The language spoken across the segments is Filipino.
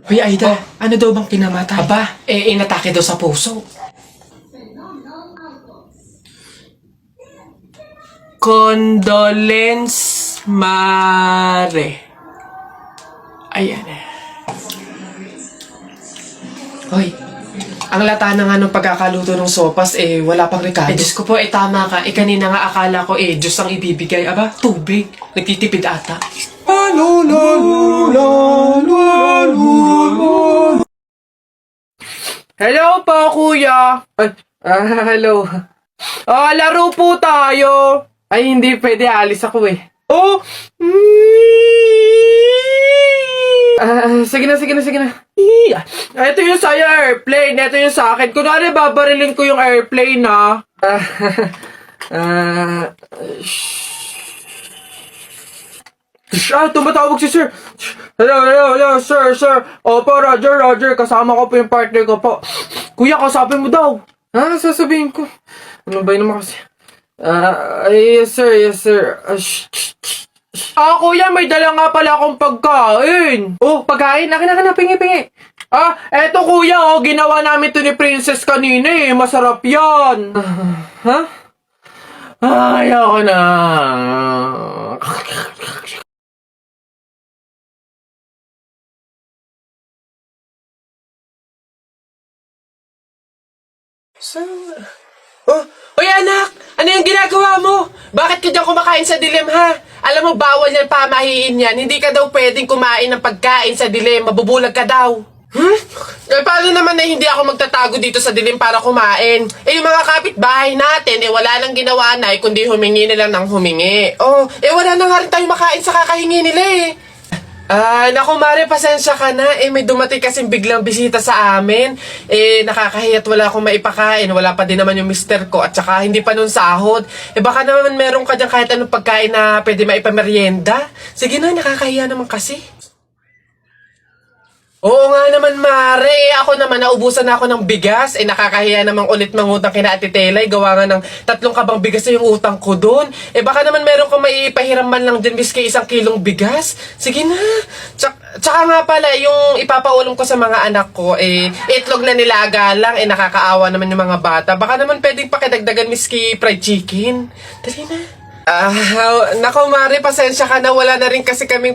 Hoy, Aida, ano daw bang kinamatay? Aba, inatake daw sa puso. Condolence Mare. Ayan. Hoy, ang lata na nga nung pagkakaluto ng sopas, wala pang rekado. Diyos ko po, tama ka. Kanina nga akala ko, Diyos ang ibibigay. Aba, tubig. Nagtitipid ata. Hello po, kuya. Hello. Laro po tayo. Ay, hindi pwede. Alis ako eh. Oh! Sige na. Ito yung sa'yo, airplane. Ito yung sa akin. Kunwari, babarilin ko yung airplane, ha? Tumatawag si sir. Hello, sir. Opo, Roger. Kasama ko po yung partner ko po. Kuya, kausapin mo daw. Sasabihin ko. Ano ba yun naman kasi? Yes, sir. Kuya, may dala nga pala akong pagkain. Oh, pagkain? Akin, pingi. Eto kuya, ginawa namin to ni Princess kanina eh. Masarap yan. Ayoko na. Hoy anak! Ano yung ginagawa mo? Bakit ka dyan kumakain sa dilim ha? Alam mo, bawal yan pamahiin yan. Hindi ka daw pwedeng kumain ng pagkain sa dilim. Mabubulag ka daw. Paano naman na hindi ako magtatago dito sa dilim para kumain? Yung mga kapitbahay natin, wala nang ginawa na, kundi humingi nila ng humingi. Wala na nga rin tayong makain sa kakahingi nila eh. Naku Mare, pasensya ka na. May dumating kasing biglang bisita sa amin. Nakakahiyat wala akong maipakain. Wala pa din naman yung mister ko. At saka hindi pa nun sahod. Baka naman meron ka dyan kahit anong pagkain na pwede maipameryenda. Sige na, nakakahiya naman kasi. Oo nga naman, Mare. Ako naman, naubusan na ako ng bigas. Nakakahiya namang ulit mangutang kina Ate Telay. Gawa nga ng 3 kabang bigas na yung utang ko doon. Baka naman meron kang maipahiram man lang dyan, miski 1 kilong bigas. Sige na. Tsaka nga pala, yung ipapaulam ko sa mga anak ko, itlog na nilaga lang. Nakakaawa naman yung mga bata. Baka naman pwedeng pakidagdagan, miski fried chicken. Dali na. Nako, Mare, pasensya ka na. Wala na rin kasi kaming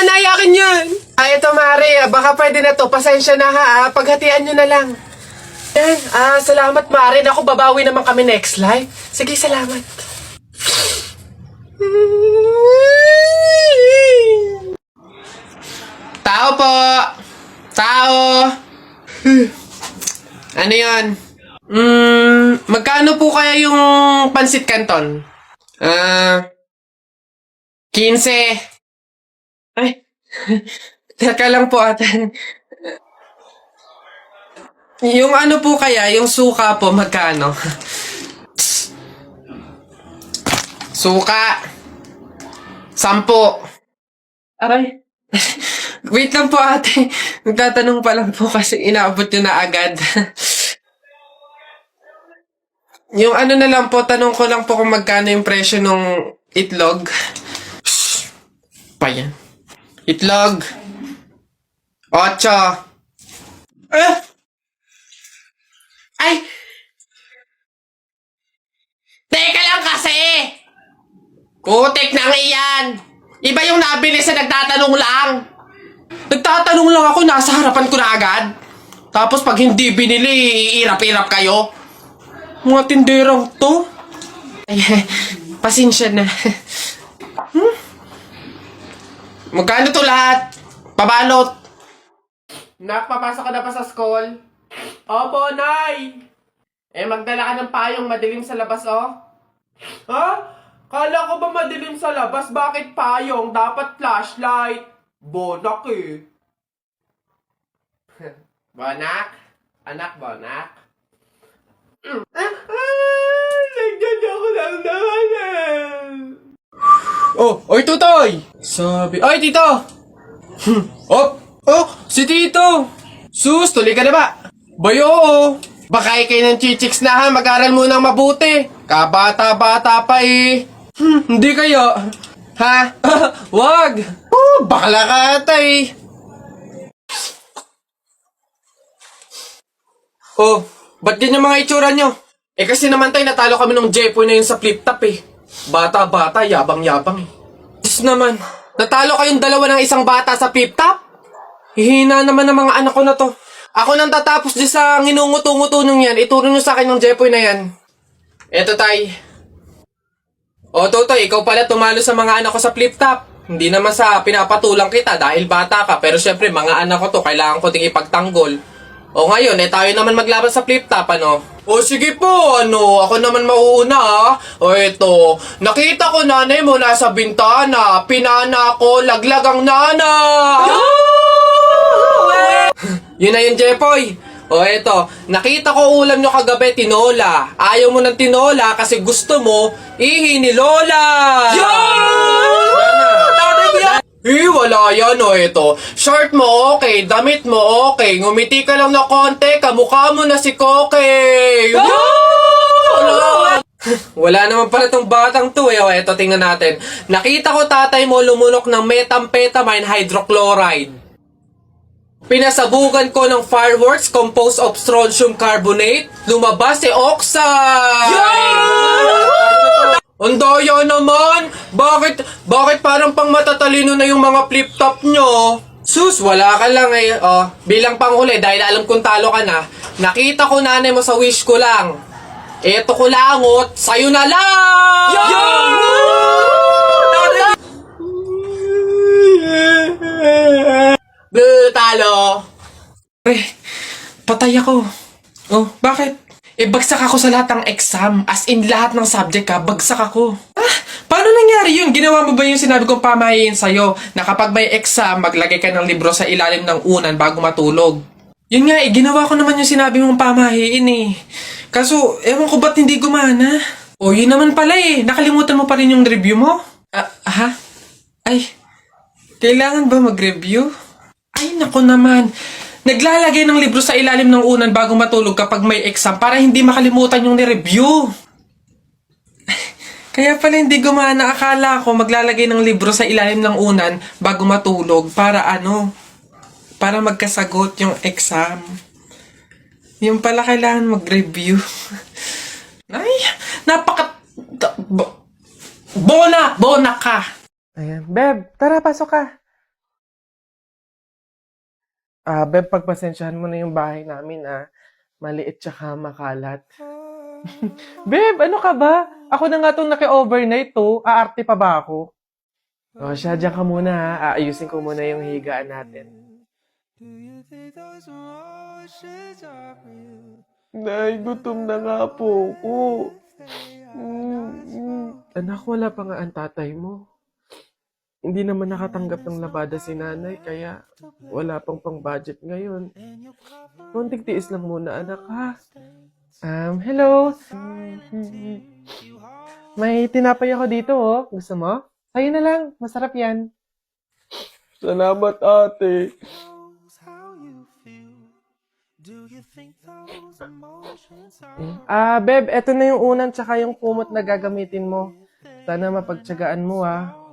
nayakin yan. Ito Mare, baka pwede na to. Pasensya na ha. Paghatian nyo na lang. Yan. Salamat Mare. Naku, babawi naman kami next live. Sige, salamat. Tao po. Tao. Ano yan? Magkano po kaya yung pansit canton? 15. Ay, teka lang po atan. Yung ano po kaya, yung suka po, magkano? Suka. 10. Aray. Wait lang po ate. Nagtatanong pa lang po kasi inaabot nyo na agad. Yung ano na lang po, tanong ko lang po kung magkano yung presyo ng itlog. Pa yan. Itlog. 8. Ay! Teka lang kasi! Putik na iyan! Iba yung nabili sa nagtatanong lang. Nagtatanong lang ako, nasa harapan ko na agad. Tapos pag hindi binili, iirap-irap kayo. Mga tinderang to. Ay, pasensya na. Magkano to lahat? Pabalot. Nak, papasok ka na pa sa school? Opo, Nay. Magdala ka ng payong madilim sa labas, oh. Ha? Kala ko ba madilim sa labas? Bakit payong? Dapat flashlight. Bonak eh. Bonak? Anak, bonak? Nagdala ko lang naman eh. Oy, tutoy! Sabi, oy, tito! Si tito! Sus, tuloy ka na ba? Bayo, baka kayo ng chichiks na ha, mag-aral mo nang mabuti. Kabata-bata pa eh. Hindi kaya. Ha? Wag! Bakla ka ata eh. Oh, ba't ganyan mga itsura nyo? Eh kasi naman tayo natalo kami ng Jepoy na yun sa flip top eh. Bata-bata, yabang-yabang eh. Diyos naman, natalo kayong dalawa ng isang bata sa flip top? Hihina naman ng mga anak ko na to. Ako nang tatapos dyan sa nginunguto-nguto nyo yan, ituro nyo sa akin ng Jepoy na yan. Eto tay. O Totoy, ikaw pala tumalo sa mga anak ko sa flip top. Hindi naman sa pinapatulang kita dahil bata ka, pero syempre mga anak ko to, kailangan ko ting ipagtanggol. O ngayon, tayo naman maglaban sa flip top, ano? O sige po, ako naman mauuna ha. O eto, nakita ko nanay mo nasa bintana, pinana ko, laglag ang nana. Yun na yun, Jepoy. O eto, nakita ko ulam nyo kagabi, tinola. Ayaw mo ng tinola kasi gusto mo, ihi ni Lola. Wala yan o eto. Shirt mo okay, damit mo okay, ngumiti ka lang na konti, kamukha mo na si Koke. Wala naman pala tong batang to eh. O eto, tingnan natin. Nakita ko tatay mo lumunok ng methamphetamine hydrochloride. Pinasabugan ko ng fireworks composed of strontium carbonate. Lumabas si oxide! Ang daya naman! Bakit parang pang matatalino na yung mga flip-top nyo? Sus, wala ka lang eh. Oh, bilang panghuli, dahil alam kong talo ka na, nakita ko nanay mo sa wish ko lang. Eto ko langot, sa'yo na lang! Talo! Patay ako. Oh, bakit? Bagsak ako sa lahat ng exam. As in, lahat ng subject ka, bagsak ako. Paano nangyari yun? Ginawa mo ba yung sinabi kong pamahiin sa'yo na kapag may exam, maglagay ka ng libro sa ilalim ng unan bago matulog? Yun nga ginawa ko naman yung sinabi mong pamahiin eh. Kaso, ewan ko ba't hindi gumana? O, yun naman pala eh. Nakalimutan mo pa rin yung review mo? Ha? Ay, kailangan ba mag-review? Ay, nako naman. Naglalagay ng libro sa ilalim ng unan bago matulog kapag may exam para hindi makalimutan yung ni-review. Kaya pala hindi gumana. Akala ko maglalagay ng libro sa ilalim ng unan bago matulog para para magkasagot yung exam. Yung pala kailangan mag-review. Ay, Bona ka! Ayan. Beb, tara, pasok ka. Beb, pagpasensyahan mo na yung bahay namin, maliit tsaka makalat. Beb, ano ka ba? Ako na nga itong naki-overnight to. Aarte pa ba ako? O siya, dyan ka muna ha. Aayusin ko muna yung higaan natin. Nay, gutom na nga po ako. Anak, wala pa nga ang tatay mo. Hindi naman nakatanggap ng labada si nanay, kaya wala pang pang-budget ngayon. Konting tiis lang muna, anak, ha? Hello? May tinapay ako dito, oh. Gusto mo? Sa'yo na lang. Masarap yan. Salamat, ate. Beb, eto na yung unan tsaka yung kumot na gagamitin mo. Sana mapagtyagaan mo,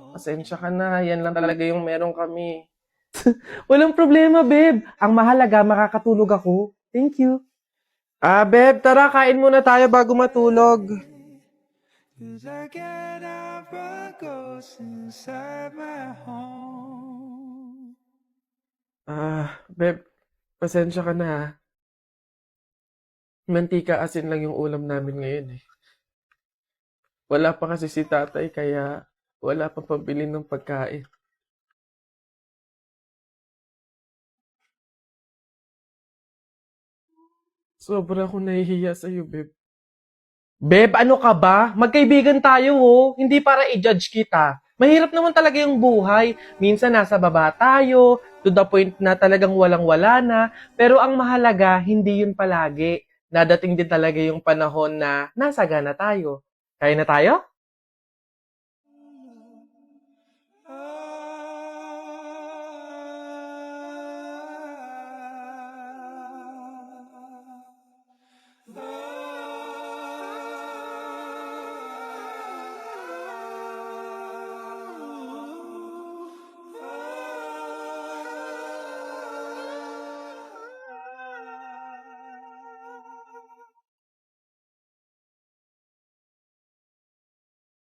Pasensya ka na, yan lang talaga yung meron kami. Walang problema, babe. Ang mahalaga, makakatulog ako. Thank you. Babe, tara, kain muna tayo bago matulog. Babe, pasensya ka na. Mantika asin lang yung ulam namin ngayon eh. Wala pa kasi si tatay, kaya wala pang pambili ng pagkain. Sobra akong nahihiya sa'yo, Beb. Beb, ano ka ba? Magkaibigan tayo, oh. Hindi para i-judge kita. Mahirap naman talaga yung buhay. Minsan nasa baba tayo, to the point na talagang walang-wala na. Pero ang mahalaga, hindi yun palagi. Dadating din talaga yung panahon na nasagana tayo. Kaya na tayo?